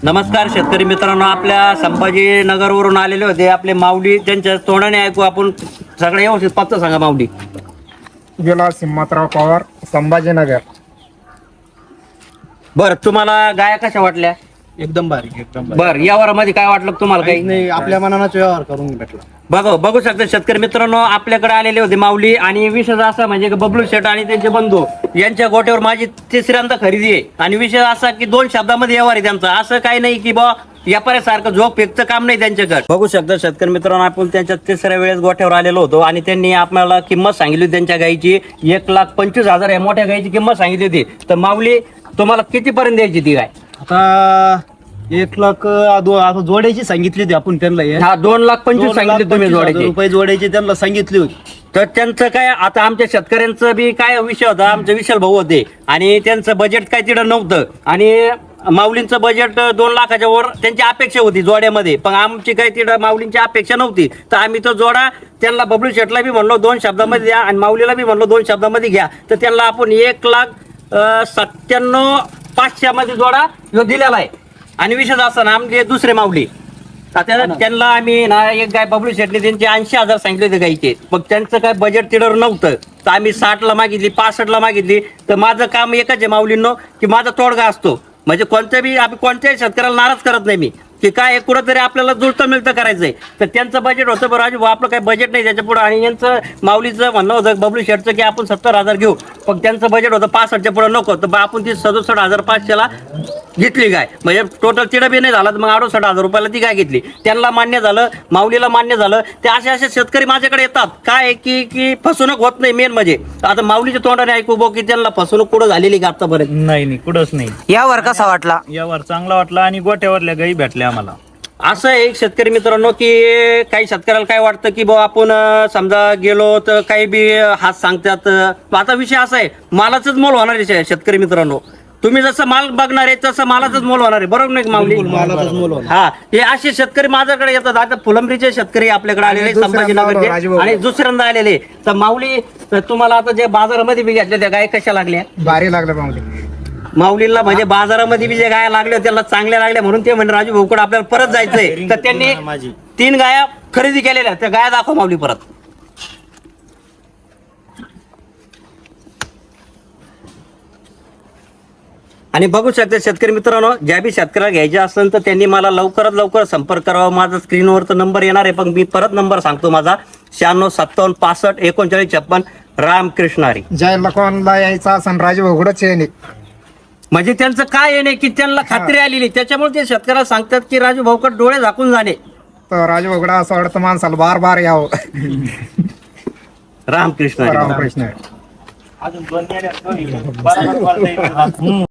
नमस्कार शेतकरी मित्रांनो, आपल्या संभाजीनगरवरून आलेले होते आपले माऊली. त्यांच्या तोंडाने ऐकू आपण सगळं व्यवस्थित. पत्ता सांगा माऊली. विलास हिम्मतराव पवार, संभाजीनगर. बर, तुम्हाला गाया कशा वाटल्या? एकदम बारीक, एकदम बारीक. बर, यावरामध्ये काय वाटलं तुम्हाला? काही नाही, आपल्या मनानाच व्यवहार करून भेटला. बघू शकता शेतकरी मित्रांनो, आपल्याकडे आलेले होते माऊली. आणि विषय असा म्हणजे बबलू शेट आणि त्यांचे बंधू यांच्या गोट्यावर माझी तिसऱ्यांदा खरेदी आहे. आणि विषय असा की 2 शब्दामध्ये व्यवहार आहे त्यांचा. असं काही नाही की बा व्यापाऱ्यासारखं झोप फेकचं काम नाही त्यांच्याकडे. बघू शकता शेतकरी मित्रांनो, आपण त्यांच्या तिसऱ्या वेळेस गोठ्यावर आलेलो होतो आणि त्यांनी आपल्याला किंमत सांगितली होती त्यांच्या गायीची 1,25,000 या मोठ्या गायीची किंमत सांगितली होती. तर माऊली, तुम्हाला कितीपर्यंत द्यायची ती गाय? आता 1 लाख आता जोड्याची सांगितली होती आपण त्यांना. हा, 2,25,000 सांगितले तुम्ही जोड्याचे. रुपये जोड्याची त्यांना सांगितली होती. तर त्यांचं काय, आता आमच्या शेतकऱ्यांचं बी काय विषय होता, आमचे विशाल भाऊ होते आणि त्यांचं बजेट काय तिथं नव्हतं. आणि माऊलींचं बजेट 2 लाखाच्या वर त्यांची अपेक्षा होती जोड्यामध्ये, पण आमची काही तिथं माऊलींची अपेक्षा नव्हती. तर आम्ही तो जोडा त्यांना बबलू शेटला बी म्हणलो 2 शब्दामध्ये द्या आणि माऊलीला बी म्हणलो 2 शब्दामध्ये घ्या. तर त्यांना आपण 1,97,500 मध्ये जोडा ह्यो दिलेला आहे. आणि विशेष असं ना, आमचे दुसरे माऊली त्यांना आम्ही ना एक गाय बबलू शेटने त्यांचे 80,000 सांगितले होते गायीचे, पण त्यांचं काय बजेट तिथं नव्हतं. तर आम्ही 60ला मागितली, 65ला मागितली. तर माझं काम एकच आहे माऊलींनो, की माझा तोडगा असतो. म्हणजे कोणत्याही शेतकऱ्याला नाराज करत नाही मी, की काय कुठंतरी आपल्याला जुळतं मिळतं करायचंय. तर त्यांचं बजेट होतं, बरं राजू आपलं काही बजेट नाही त्याच्या पुढं. आणि यांचं माऊलीचं म्हणणं होतं बबलू शेटचं की आपण 70,000 घेऊ, पण त्यांचं बजेट होतं 65च्या पुढं नको. तर आपण ती 67,500ला घेतली गाय. म्हणजे टोटल तिडं बी नाही झाला, तर मग 68,000 रुपयाला ती गाय घेतली. त्यांना मान्य झालं, माऊलीला मान्य झालं. ते असे शेतकरी माझ्याकडे येतात काय की फसवणूक होत नाही. मेन म्हणजे आता माऊलीच्या तोंडाने ऐकू बघ की त्यांना फसवणूक कुठं झालेली का आतापर्यंत? नाही, कुठंच नाही. यावर कसा वाटला? यावर चांगला वाटला आणि गोट्यावरल्या गायी भेटल्या आम्हाला. असं एक शेतकरी मित्रांनो, की काही शेतकऱ्याला काय वाटतं की बा आपण समजा गेलो तर काही बी हात सांगतात. आता विषय असा आहे, मालाच मोल होणार आहे शेतकरी मित्रांनो. तुम्ही जसं माल बघणार आहे तसं मालाच मोल होणार आहे, बरोबर नाही माऊली? मालाचाच मोल होणार. हा, हे असे शेतकरी माझ्याकडे येतात. आता फुलंब्रीचे शेतकरी आपल्याकडे आलेले संभाजीनगरचे आणि दुसऱ्यांदा आलेले. तर माऊली, तुम्हाला आता जे बाजारामध्ये बी घेतल्या त्या गाय कशा लागल्या? भारी लागलं पाहुणे. माऊलीला म्हणजे बाजारामध्ये बी जे गाया लागल्या त्याला चांगल्या लागल्या, म्हणून ते म्हणजे राजू भाऊकडे आपल्याला परत जायचंय. तर त्यांनी 3 गाया खरेदी केलेल्या. त्या गाया दाखव माऊली परत. आणि बघू शकता शेतकरी मित्रांनो, ज्या बी शेतकऱ्याला घ्यायचे असेल तर त्यांनी मला लवकरात लवकर संपर्क करावा. माझा स्क्रीनवर तर नंबर येणार आहे, पण मी परत नंबर सांगतो माझा 9657653956 रामकृष्ण हरी. ज्याला कोणला यायचा असं राजू उघडच आहे. म्हणजे त्यांचं काय आहे नाही की त्यांना खात्री आलेली, त्याच्यामुळे ते शेतकऱ्याला सांगतात की राजू भाऊकडे डोळे झाकून जाणे. तर राजू उघडा असं वाटतं माणसाला बार बार यावं. रामकृष्ण हरी. रामकृष्ण.